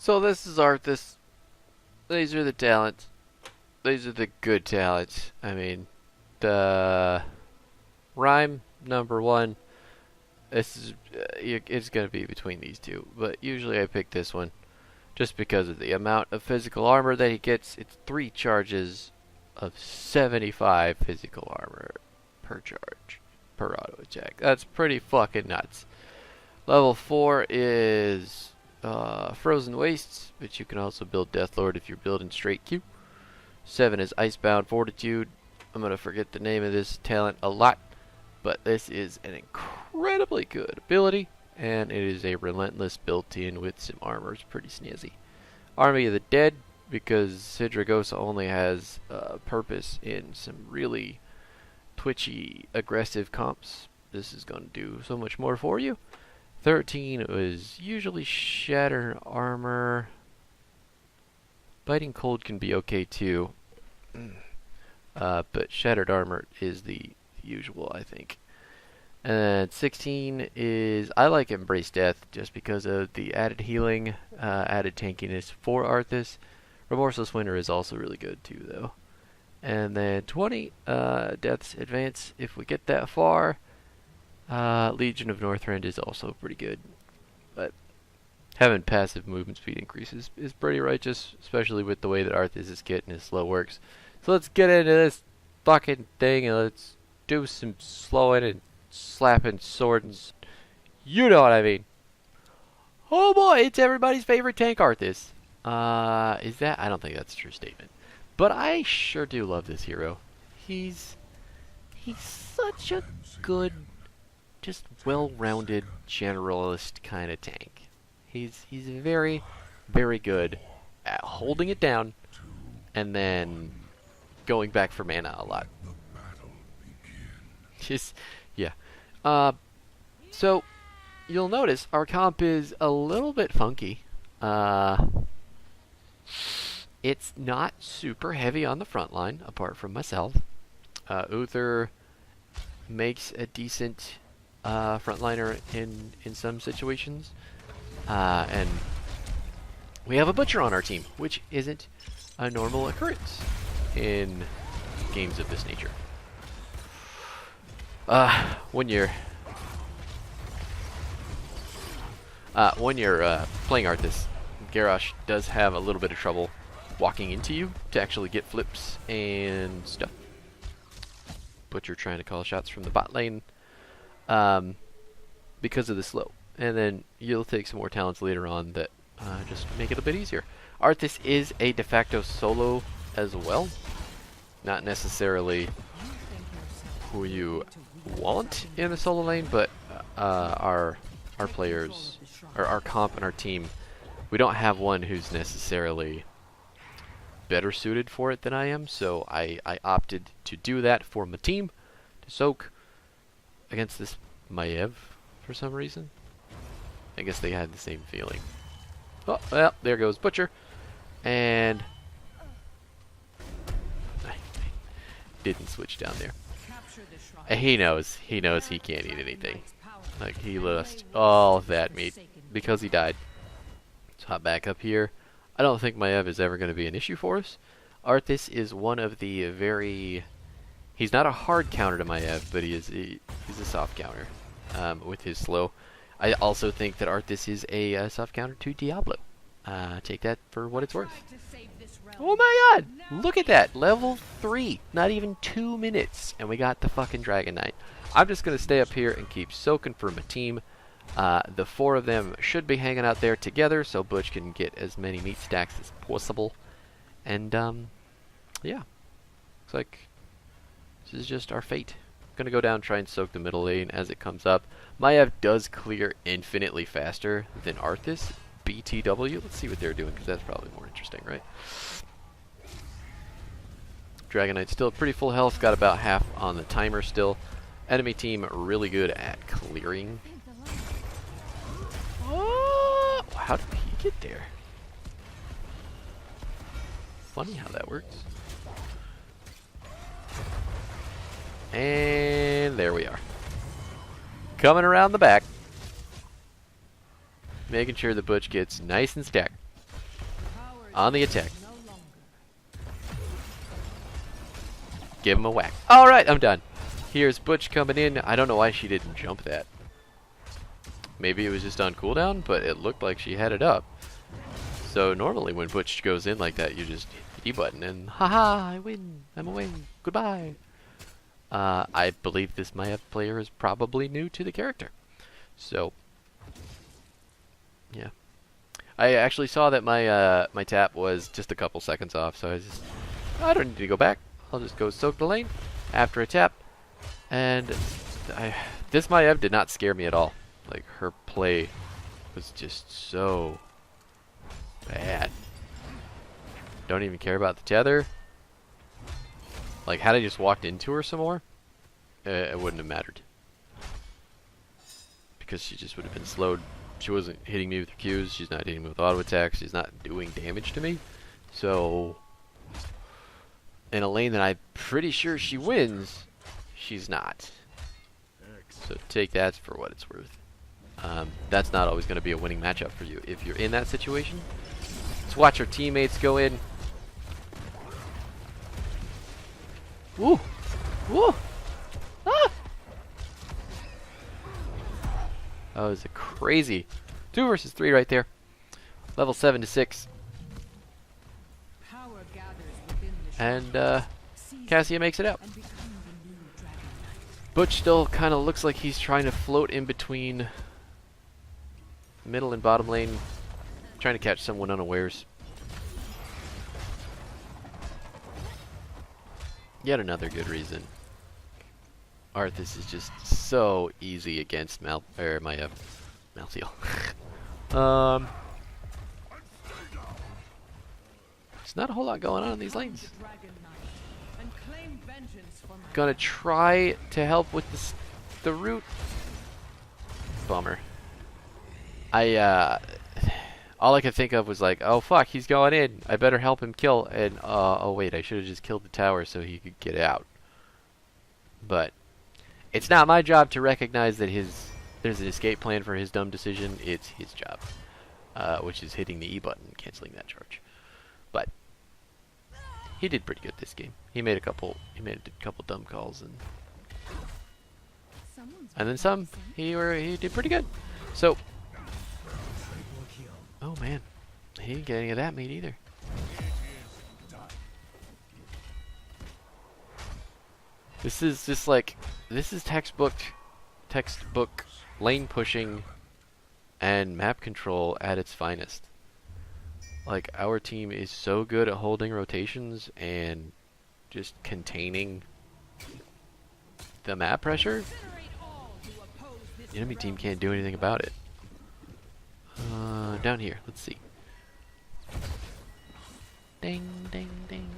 So this is Arthas. These are the talents. These are the good talents. I mean, the rhyme number one. This is it's gonna be between these two, but usually I pick this one just because of the amount of physical armor that he gets. It's 3 charges of 75 physical armor per charge per auto attack. That's pretty fucking nuts. Level 4 is Frozen Wastes, but you can also build Deathlord if you're building straight Q. 7 is Icebound Fortitude. I'm going to forget the name of this talent a lot, but this is an incredibly good ability, and it is a relentless built-in with some armor. It's pretty snazzy. Army of the Dead, because Sidragosa only has purpose in some really twitchy, aggressive comps. This is going to do so much more for you. 13 was usually Shatter Armor. Biting Cold can be okay too. But Shattered Armor is the usual, I think. And 16 is, I like Embrace Death just because of the added healing, added tankiness for Arthas. Remorseless Winter is also really good too, though. And then 20, Death's Advance, if we get that far. Legion of Northrend is also pretty good. But having passive movement speed increases is pretty righteous, especially with the way that Arthas' kit and his slow works. So let's get into this fucking thing and let's do some slowing and slapping swords. You know what I mean. Oh boy, it's everybody's favorite tank Arthas. Is that? I don't think that's a true statement. But I sure do love this hero. He's such a good, just well-rounded generalist kind of tank. He's very, very good at holding it down and then going back for mana a lot. Just, yeah. So, you'll notice our comp is a little bit funky. It's not super heavy on the front line, apart from myself. Uther makes a decent frontliner in some situations. And we have a Butcher on our team, which isn't a normal occurrence in games of this nature. When you're playing Arthas, Garrosh does have a little bit of trouble walking into you to actually get flips and stuff. Butcher trying to call shots from the bot lane because of the slow. And then you'll take some more talents later on that just make it a bit easier. Arthas is a de facto solo as well. Not necessarily who you want in the solo lane, but our players, or our comp and our team, we don't have one who's necessarily better suited for it than I am, so I opted to do that for my team, to soak against this Maiev for some reason. I guess they had the same feeling. Oh, well, there goes Butcher. And I didn't switch down there. And he knows he can't eat anything. Like, he lost all of that meat because he died. Let's hop back up here. I don't think Maiev is ever going to be an issue for us. Arthas is one of the very... He's not a hard counter to Maiev, but he's a soft counter with his slow. I also think that Arthas is a soft counter to Diablo. Take that for what it's worth. Oh my god! Look at that! Level 3! Not even 2 minutes, and we got the fucking Dragon Knight. I'm just going to stay up here and keep soaking for my team. The 4 of them should be hanging out there together, so Butch can get as many meat stacks as possible. And, yeah. Looks like this is just our fate. Gonna go down, try and soak the middle lane as it comes up. Maiev does clear infinitely faster than Arthas. BTW. Let's see what they're doing, because that's probably more interesting, right? Dragon Knight still pretty full health, got about half on the timer still. Enemy team really good at clearing. Oh, how did he get there? Funny how that works. And there we are. Coming around the back. Making sure the Butch gets nice and stacked. On the attack. Give him a whack. Alright, I'm done. Here's Butch coming in. I don't know why she didn't jump that. Maybe it was just on cooldown, but it looked like she had it up. So normally when Butch goes in like that, you just hit the E button and haha, I win. I'm away. Goodbye. I believe this Maiev player is probably new to the character. So, yeah. I actually saw that my my tap was just a couple seconds off, so I don't need to go back. I'll just go soak the lane after a tap. And this Maiev did not scare me at all. Like, her play was just so bad. Don't even care about the tether. Like, had I just walked into her some more, it wouldn't have mattered. Because she just would have been slowed. She wasn't hitting me with her Qs. She's not hitting me with auto attacks. She's not doing damage to me. So, in a lane that I'm pretty sure she wins, she's not. So take that for what it's worth. That's not always going to be a winning matchup for you if you're in that situation. Let's watch our teammates go in. Woo! Woo! Ah! That was a crazy 2 versus 3 right there. Level 7 to 6. And Cassia makes it out. Butch still kind of looks like he's trying to float in between middle and bottom lane, trying to catch someone unawares. Yet another good reason. Arthas is just so easy against Malthael. There's not a whole lot going on in these lanes. Gonna try to help with the root. Bummer. All I could think of was like, oh fuck, he's going in. I better help him kill. And oh wait, I should have just killed the tower so he could get out. But it's not my job to recognize that there's an escape plan for his dumb decision. It's his job, which is hitting the E button, canceling that charge. But he did pretty good this game. He made a couple dumb calls and then some. He did pretty good. So, oh man, he didn't get any of that meat either. This is just like, this is textbook lane pushing and map control at its finest. Like, our team is so good at holding rotations and just containing the map pressure. The enemy team can't do anything about it. Down here, let's see. Ding, ding, ding.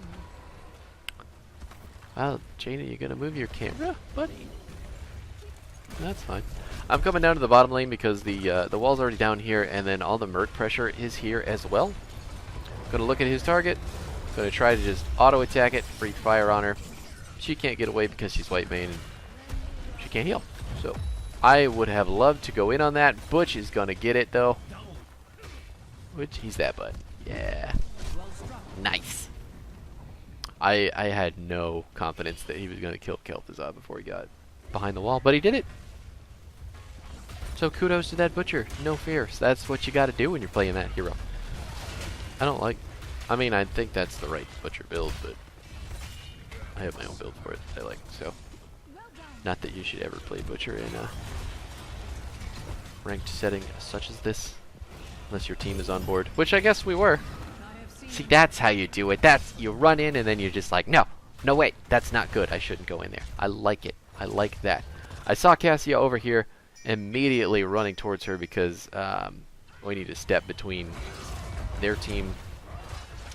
Wow, Jaina, you gonna move your camera, buddy? That's fine. I'm coming down to the bottom lane because the wall's already down here, and then all the merc pressure is here as well. Gonna look at his target. Gonna try to just auto attack it, breathe fire on her. She can't get away because she's white main and she can't heal. So I would have loved to go in on that. Butch is gonna get it though. Which he's that bud. Yeah. Nice. I had no confidence that he was gonna kill Kel'Thuzad before he got behind the wall, but he did it. So kudos to that Butcher. No fears. That's what you gotta do when you're playing that hero. I mean, I think that's the right Butcher build, but I have my own build for it that I like, so. Not that you should ever play Butcher in a ranked setting such as this, unless your team is on board, which I guess we were. See, that's how you do it. You run in and then you're just like, no, wait, that's not good. I shouldn't go in there. I like it. I like that. I saw Cassia over here immediately running towards her because we need to step between their team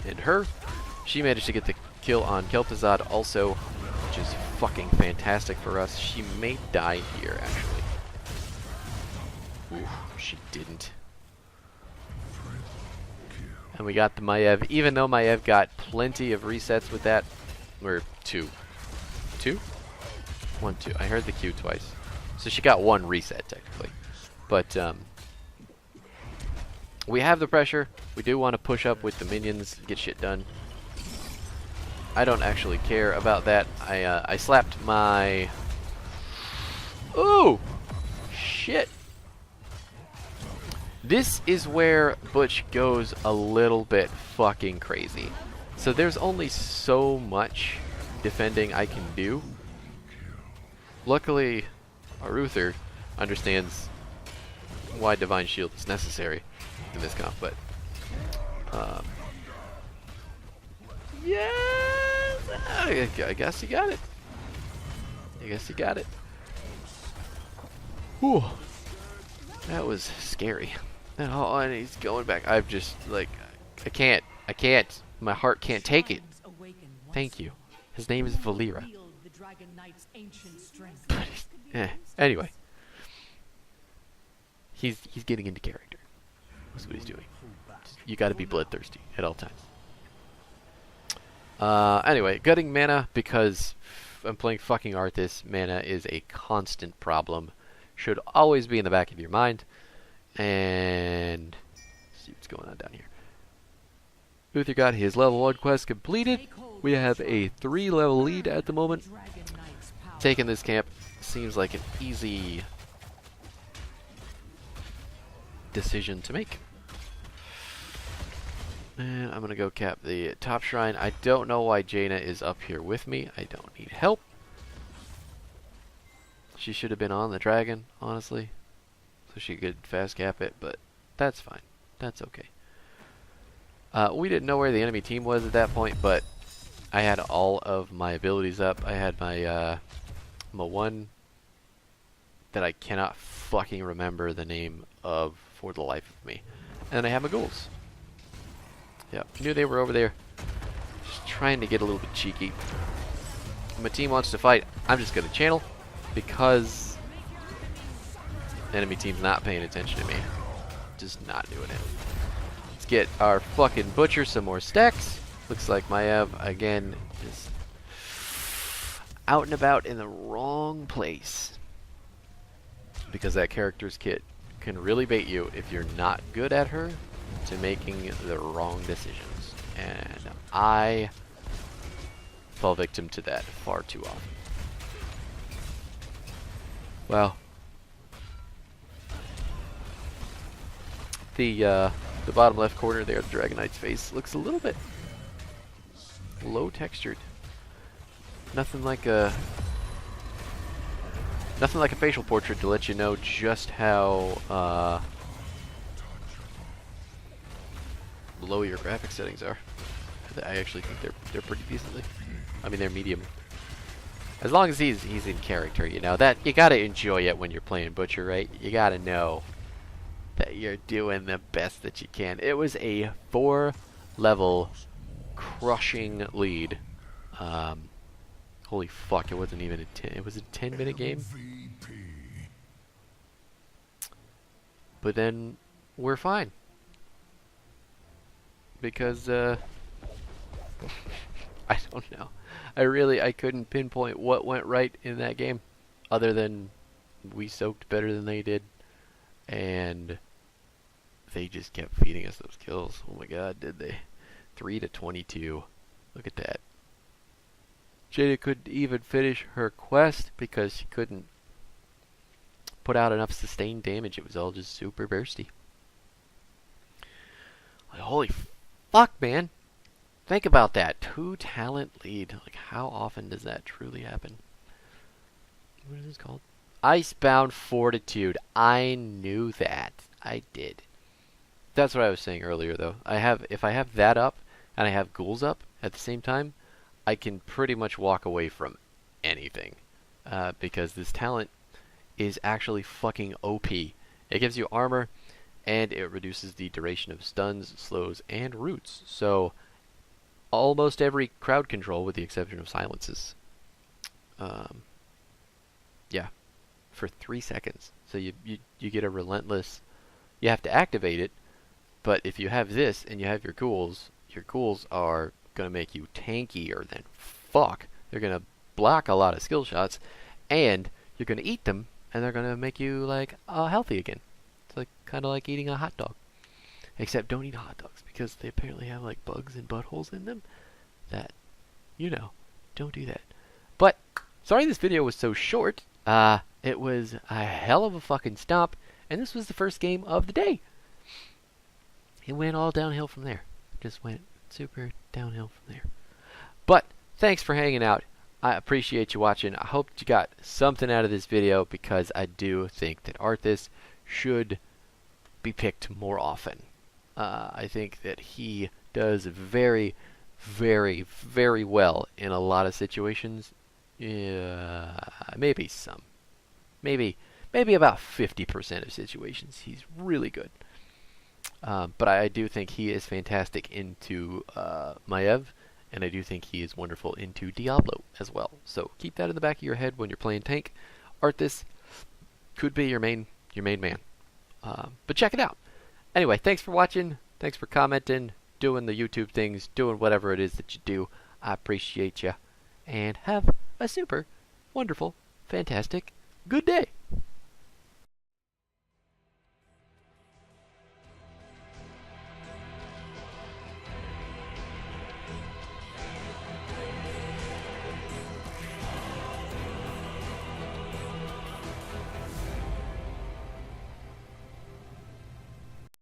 and her. She managed to get the kill on Kel'Thuzad also, which is fucking fantastic for us. She may die here, actually. Ooh, she didn't. And we got the Maiev, even though Maiev got plenty of resets with that. Or 2. 2? 1, 2. I heard the Q twice. So she got 1 reset, technically. But, We have the pressure. We do want to push up with the minions, get shit done. I don't actually care about that. I slapped my... Ooh! Shit! This is where Butch goes a little bit fucking crazy. So there's only so much defending I can do. Luckily, Arthas understands why Divine Shield is necessary in this comp, but... yes! I guess you got it. I guess you got it. Whew. That was scary. Oh, and he's going back. I'm just, like, I can't. My heart can't take it. Thank you. His name is Valera. Anyway. He's getting into character. That's what he's doing. You gotta be bloodthirsty at all times. Anyway, gutting mana because I'm playing fucking Arthas. Mana is a constant problem. Should always be in the back of your mind. And let's see what's going on down here. Uther got his level 1 quest completed. We have a 3-level lead at the moment. Taking this camp seems like an easy decision to make. And I'm gonna go cap the top shrine. I don't know why Jaina is up here with me. I don't need help. She should have been on the dragon, honestly, so she could fast cap it, but that's fine. That's okay. We didn't know where the enemy team was at that point, but I had all of my abilities up. I had my one that I cannot fucking remember the name of for the life of me. And I have my ghouls. Yeah, knew they were over there. Just trying to get a little bit cheeky. If my team wants to fight, I'm just going to channel. Because the enemy team's not paying attention to me. Just not doing it. Let's get our fucking butcher some more stacks. Looks like Maev, again, is out and about in the wrong place. Because that character's kit can really bait you if you're not good at her to making the wrong decisions. And I fall victim to that far too often. Well, the bottom left corner there, the Dragon Knight's face looks a little bit low textured. Nothing like a facial portrait to let you know just how low your graphic settings are. I actually think they're pretty decently. I mean, they're medium. As long as he's in character, you know, that you gotta enjoy it when you're playing Butcher, right? You gotta know that you're doing the best that you can. It was a 4-level crushing lead. Holy fuck! It wasn't even a 10. It was a 10-minute game. But then we're fine because I don't know. I couldn't pinpoint what went right in that game, other than we soaked better than they did, and they just kept feeding us those kills. Oh my god, did they? 3-22. Look at that. Jada couldn't even finish her quest because she couldn't put out enough sustained damage. It was all just super bursty. Like, holy fuck, man. Think about that. 2-talent lead. Like, how often does that truly happen? What is this called? Icebound Fortitude. I knew that. I did. That's what I was saying earlier, though. If I have that up and I have ghouls up at the same time, I can pretty much walk away from anything. Because this talent is actually fucking OP. It gives you armor, and it reduces the duration of stuns, slows, and roots. So almost every crowd control, with the exception of silences. Yeah, for 3 seconds. So you get a relentless. You have to activate it, but if you have this and you have your ghouls are gonna make you tankier than fuck. They're gonna block a lot of skill shots, and you're gonna eat them, and they're gonna make you like healthy again. It's like kind of like eating a hot dog. Except don't eat hot dogs because they apparently have like bugs and buttholes in them. That, you know, don't do that. But sorry this video was so short. It was a hell of a fucking stomp, and this was the first game of the day. It went all downhill from there. Just went super downhill from there. But thanks for hanging out. I appreciate you watching. I hope you got something out of this video because I do think that Arthas should be picked more often. I think that he does very, very, very well in a lot of situations. Maybe some. Maybe about 50% of situations he's really good. But I do think he is fantastic into Maiev, and I do think he is wonderful into Diablo as well. So keep that in the back of your head when you're playing tank. Arthas could be your main man. But check it out. Anyway, thanks for watching. Thanks for commenting, doing the YouTube things, doing whatever it is that you do. I appreciate you. And have a super wonderful, fantastic, good day.